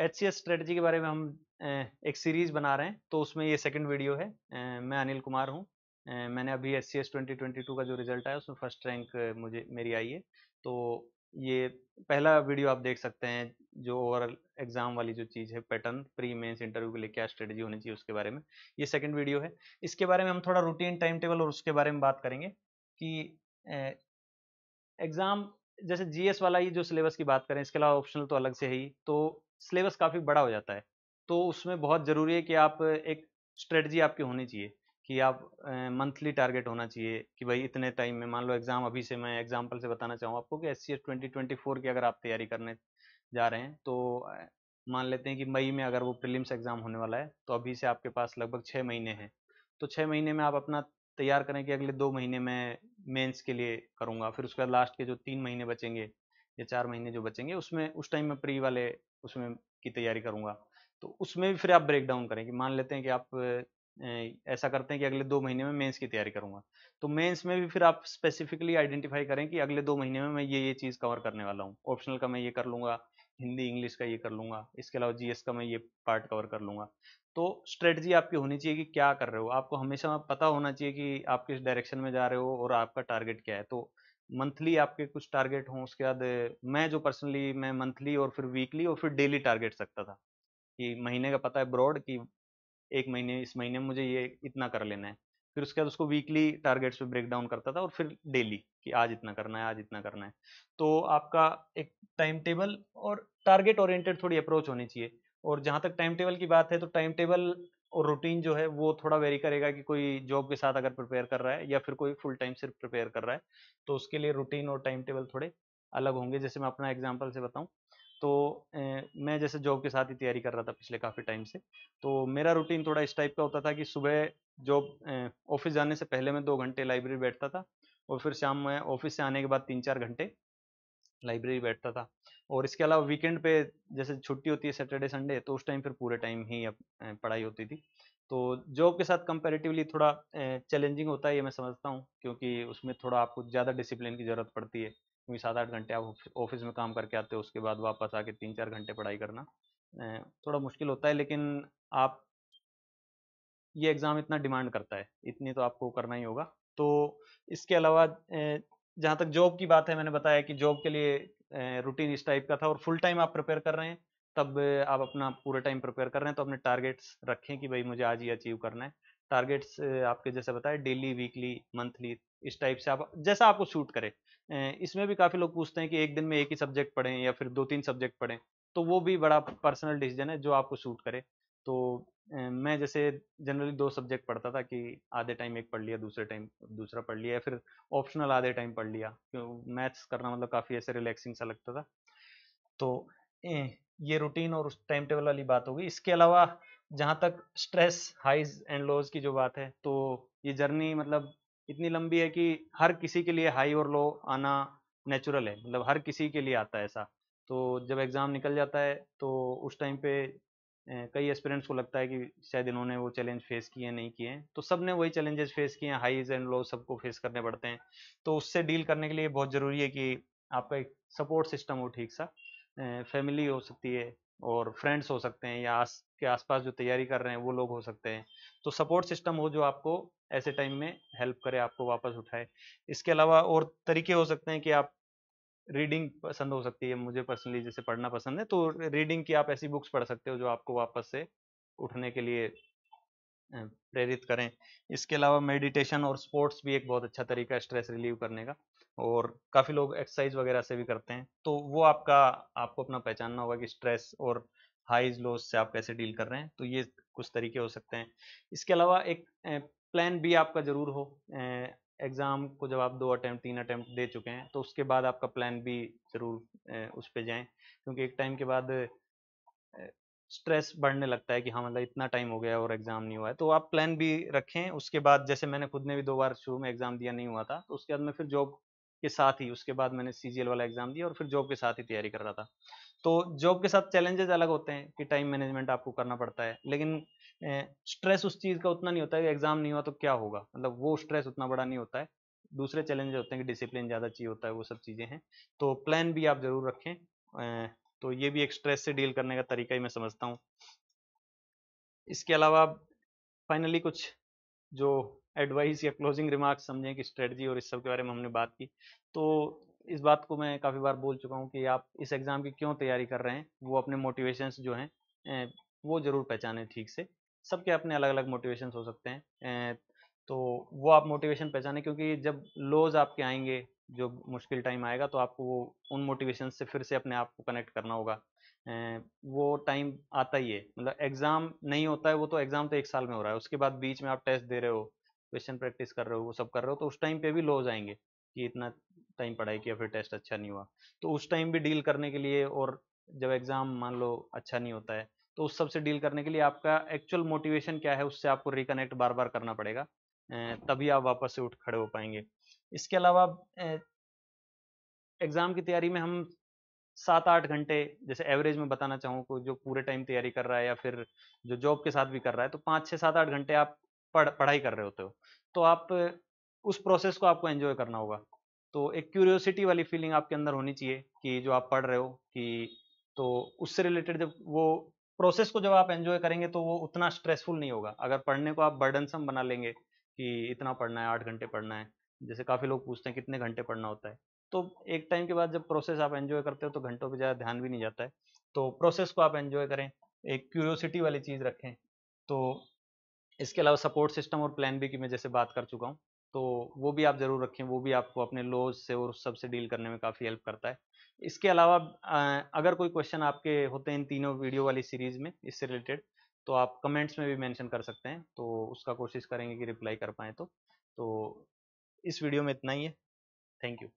HCS strategy के बारे में हम एक सीरीज बना रहे हैं, तो उसमें ये सेकंड वीडियो है। मैं अनिल कुमार हूँ। मैंने अभी HCS 2022 का जो रिजल्ट आया उसमें फर्स्ट रैंक मुझे मेरी आई है। तो ये पहला वीडियो आप देख सकते हैं, जो ओवरऑल एग्जाम वाली जो चीज़ है, पैटर्न प्री मेंस इंटरव्यू के लिए क्या स्ट्रेटजी होनी चाहिए उसके बारे में। ये सेकंड वीडियो है। इसके बारे में हम थोड़ा रूटीन टाइम टेबल और उसके बारे में बात करेंगे कि एग्जाम जैसे जीएस वाला ही जो सिलेबस की बात करें, इसके अलावा ऑप्शनल तो अलग से है ही, तो सिलेबस काफ़ी बड़ा हो जाता है। तो उसमें बहुत ज़रूरी है कि आप एक स्ट्रेटजी आपकी होनी चाहिए कि आप मंथली टारगेट होना चाहिए कि भाई इतने टाइम में, मान लो एग्जाम अभी से, मैं एग्जांपल से बताना चाहूँ आपको कि HCS 2024 की अगर आप तैयारी करने जा रहे हैं, तो मान लेते हैं कि मई में अगर वो प्रीलिम्स एग्जाम होने वाला है, तो अभी से आपके पास लगभग 6 महीने हैं। तो 6 महीने में आप अपना तैयार करें कि अगले 2 महीने में मेंस के लिए करूँगा, फिर उसके बाद लास्ट के जो 3 महीने बचेंगे या 4 महीने जो बचेंगे, उसमें उस टाइम में प्री वाले उसमें की तैयारी करूँगा। तो उसमें भी फिर आप ब्रेक डाउन करें कि मान लेते हैं कि आप ऐसा करते हैं कि अगले 2 महीने में मेंस की तैयारी करूँगा, तो मेंस में भी फिर आप स्पेसिफिकली आइडेंटिफाई करें कि अगले 2 महीने में मैं ये चीज़ कवर करने वाला हूँ। ऑप्शनल का मैं ये कर लूँगा, हिंदी इंग्लिश का ये कर लूँगा, इसके अलावा जीएस का मैं ये पार्ट कवर कर लूँगा। तो स्ट्रेटजी आपकी होनी चाहिए कि क्या कर रहे हो, आपको हमेशा पता होना चाहिए कि आप किस डायरेक्शन में जा रहे हो और आपका टारगेट क्या है। तो मंथली आपके कुछ टारगेट हों, उसके बाद मैं जो पर्सनली मैं मंथली और फिर वीकली और फिर डेली टारगेट रखता था कि महीने का पता है ब्रॉड कि एक महीने, इस महीने में मुझे ये इतना कर लेना है। फिर उसके बाद उसको वीकली टारगेट्स पे ब्रेक डाउन करता था और फिर डेली कि आज इतना करना है, आज इतना करना है। तो आपका एक टाइम टेबल और टारगेट ओरिएंटेड थोड़ी अप्रोच होनी चाहिए। और जहाँ तक टाइम टेबल की बात है, तो टाइम टेबल और रूटीन जो है वो थोड़ा वेरी करेगा कि कोई जॉब के साथ अगर प्रिपेयर कर रहा है या फिर कोई फुल टाइम सिर्फ प्रिपेयर कर रहा है, तो उसके लिए रूटीन और टाइम टेबल थोड़े अलग होंगे। जैसे मैं अपना एग्जांपल से बताऊं, तो मैं जैसे जॉब के साथ ही तैयारी कर रहा था पिछले काफ़ी टाइम से, तो मेरा रूटीन थोड़ा इस टाइप का होता था कि सुबह जॉब ऑफिस जाने से पहले मैं 2 घंटे लाइब्रेरी बैठता था, और फिर शाम में ऑफिस से आने के बाद 3-4 घंटे लाइब्रेरी बैठता था। और इसके अलावा वीकेंड पे जैसे छुट्टी होती है सैटरडे संडे, तो उस टाइम फिर पूरे टाइम ही पढ़ाई होती थी। तो जॉब के साथ कंपैरेटिवली थोड़ा चैलेंजिंग होता है, ये मैं समझता हूँ, क्योंकि उसमें थोड़ा आपको ज़्यादा डिसिप्लिन की ज़रूरत पड़ती है, क्योंकि 7-8 घंटे आप ऑफिस में काम करके आते हो, उसके बाद वापस आके 3-4 घंटे पढ़ाई करना थोड़ा मुश्किल होता है। लेकिन आप, ये एग्ज़ाम इतना डिमांड करता है, इतनी तो आपको करना ही होगा। तो इसके अलावा जहाँ तक जॉब की बात है, मैंने बताया कि जॉब के लिए रूटीन इस टाइप का था, और फुल टाइम आप प्रिपेयर कर रहे हैं, तब आप अपना पूरे टाइम प्रिपेयर कर रहे हैं, तो अपने टारगेट्स रखें कि भाई मुझे आज ये अचीव करना है। टारगेट्स आपके जैसे बताया डेली, वीकली, मंथली, इस टाइप से आप जैसा आपको सूट करे। इसमें भी काफ़ी लोग पूछते हैं कि एक दिन में एक ही सब्जेक्ट पढ़ें या फिर 2-3 सब्जेक्ट पढ़ें, तो वो भी बड़ा पर्सनल डिसीजन है जो आपको सूट करे। तो मैं जैसे जनरली 2 सब्जेक्ट पढ़ता था कि आधे टाइम एक पढ़ लिया, दूसरे टाइम दूसरा पढ़ लिया, या फिर ऑप्शनल आधे टाइम पढ़ लिया, क्यों मैथ्स करना मतलब काफ़ी ऐसे रिलैक्सिंग सा लगता था। तो ये रूटीन और उस टाइम टेबल वाली बात होगी। इसके अलावा जहाँ तक स्ट्रेस हाइज एंड लोज की जो बात है, तो ये जर्नी मतलब इतनी लंबी है कि हर किसी के लिए हाई और लो आना नेचुरल है, मतलब हर किसी के लिए आता है ऐसा। तो जब एग्ज़ाम निकल जाता है, तो उस टाइम पे कई एस्पिरेंट्स को लगता है कि शायद इन्होंने वो चैलेंज फेस किए हैं, नहीं किए हैं। तो सब ने वही चैलेंजेस फेस किए हैं, हाईज एंड लो सबको फेस करने पड़ते हैं। तो उससे डील करने के लिए बहुत ज़रूरी है कि आपका एक सपोर्ट सिस्टम हो ठीक सा। फैमिली हो सकती है, और फ्रेंड्स हो सकते हैं, या के आसपास जो तैयारी कर रहे हैं वो लोग हो सकते हैं। तो सपोर्ट सिस्टम हो जो आपको ऐसे टाइम में हेल्प करे, आपको वापस उठाए। इसके अलावा और तरीके हो सकते हैं कि आप, रीडिंग पसंद हो सकती है, मुझे पर्सनली जैसे पढ़ना पसंद है, तो रीडिंग की आप ऐसी बुक्स पढ़ सकते हो जो आपको वापस से उठने के लिए प्रेरित करें। इसके अलावा मेडिटेशन और स्पोर्ट्स भी एक बहुत अच्छा तरीका है स्ट्रेस रिलीव करने का, और काफ़ी लोग एक्सरसाइज वगैरह से भी करते हैं। तो वो आपको अपना पहचानना होगा कि स्ट्रेस और हाईज लोज से आप कैसे डील कर रहे हैं। तो ये कुछ तरीके हो सकते हैं। इसके अलावा एक प्लान बी आपका ज़रूर हो। एग्ज़ाम को जब आप 2 अटेम्प्ट 3 अटेम्प्ट दे चुके हैं, तो उसके बाद आपका प्लान बी ज़रूर उस पर जाएँ, क्योंकि एक टाइम के बाद स्ट्रेस बढ़ने लगता है कि हाँ मतलब इतना टाइम हो गया और एग्जाम नहीं हुआ है। तो आप प्लान भी रखें। उसके बाद जैसे मैंने खुद ने भी 2 बार शुरू में एग्जाम दिया, नहीं हुआ था, तो उसके बाद मैं फिर जॉब के साथ ही, उसके बाद मैंने सीजीएल वाला एग्जाम दिया और फिर जॉब के साथ ही तैयारी कर रहा था। तो जॉब के साथ चैलेंजेस अलग होते हैं कि टाइम मैनेजमेंट आपको करना पड़ता है, लेकिन स्ट्रेस उस चीज़ का उतना नहीं होता है कि एग्जाम नहीं हुआ तो क्या होगा, मतलब वो स्ट्रेस उतना बड़ा नहीं होता है। दूसरे चैलेंजेस होते हैं कि डिसिप्लिन ज़्यादा चाहिए होता है, वो सब चीज़ें हैं। तो प्लान भी आप ज़रूर रखें। तो ये भी एक स्ट्रेस से डील करने का तरीका ही मैं समझता हूँ। इसके अलावा फाइनली कुछ जो एडवाइस या क्लोजिंग रिमार्क्स समझें कि स्ट्रेटजी और इस सब के बारे में हमने बात की, तो इस बात को मैं काफ़ी बार बोल चुका हूँ कि आप इस एग्ज़ाम की क्यों तैयारी कर रहे हैं, वो अपने मोटिवेशंस जो हैं वो ज़रूर पहचानें ठीक से। सबके अपने अलग अलग मोटिवेशंस हो सकते हैं, तो वो आप मोटिवेशन पहचानें, क्योंकि जब लोज आपके आएंगे, जो मुश्किल टाइम आएगा, तो आपको वो उन मोटिवेशन से फिर से अपने आप को कनेक्ट करना होगा। वो टाइम आता ही है, मतलब एग्ज़ाम नहीं होता है वो, तो एग्ज़ाम तो 1 साल में हो रहा है, उसके बाद बीच में आप टेस्ट दे रहे हो, क्वेश्चन प्रैक्टिस कर रहे हो, वो सब कर रहे हो, तो उस टाइम पे भी लोज आएंगे कि इतना टाइम पढ़ाई किया फिर टेस्ट अच्छा नहीं हुआ। तो उस टाइम भी डील करने के लिए, और जब एग्ज़ाम मान लो अच्छा नहीं होता है, तो उस सब से डील करने के लिए आपका एक्चुअल मोटिवेशन क्या है, उससे आपको रिकनेक्ट बार बार करना पड़ेगा, तभी आप वापस से उठ खड़े हो पाएंगे। इसके अलावा एग्ज़ाम की तैयारी में हम 7-8 घंटे, जैसे एवरेज में बताना चाहूँ, कोई जो पूरे टाइम तैयारी कर रहा है या फिर जो जॉब के साथ भी कर रहा है, तो 5 6 7 8 घंटे आप पढ़ाई कर रहे होते हो, तो आप उस प्रोसेस को आपको एंजॉय करना होगा। तो एक क्यूरियोसिटी वाली फीलिंग आपके अंदर होनी चाहिए कि जो आप पढ़ रहे हो, कि तो उससे रिलेटेड जब वो प्रोसेस को जब आप एंजॉय करेंगे, तो वो उतना स्ट्रेसफुल नहीं होगा। अगर पढ़ने को आप बर्डनसम बना लेंगे कि इतना पढ़ना है, 8 घंटे पढ़ना है, जैसे काफ़ी लोग पूछते हैं कितने घंटे पढ़ना होता है, तो एक टाइम के बाद जब प्रोसेस आप एंजॉय करते हो, तो घंटों पे ज़्यादा ध्यान भी नहीं जाता है। तो प्रोसेस को आप एंजॉय करें, एक क्यूरियोसिटी वाली चीज़ रखें। तो इसके अलावा सपोर्ट सिस्टम और प्लान बी की मैं जैसे बात कर चुका हूँ, तो वो भी आप ज़रूर रखें, वो भी आपको अपने लॉस से और उस सब से डील करने में काफ़ी हेल्प करता है। इसके अलावा अगर कोई क्वेश्चन आपके होते हैं इन तीनों वीडियो वाली सीरीज़ में इससे रिलेटेड, तो आप कमेंट्स में भी मेंशन कर सकते हैं, तो उसका कोशिश करेंगे कि रिप्लाई कर पाएँ तो इस वीडियो में इतना ही है। Thank you.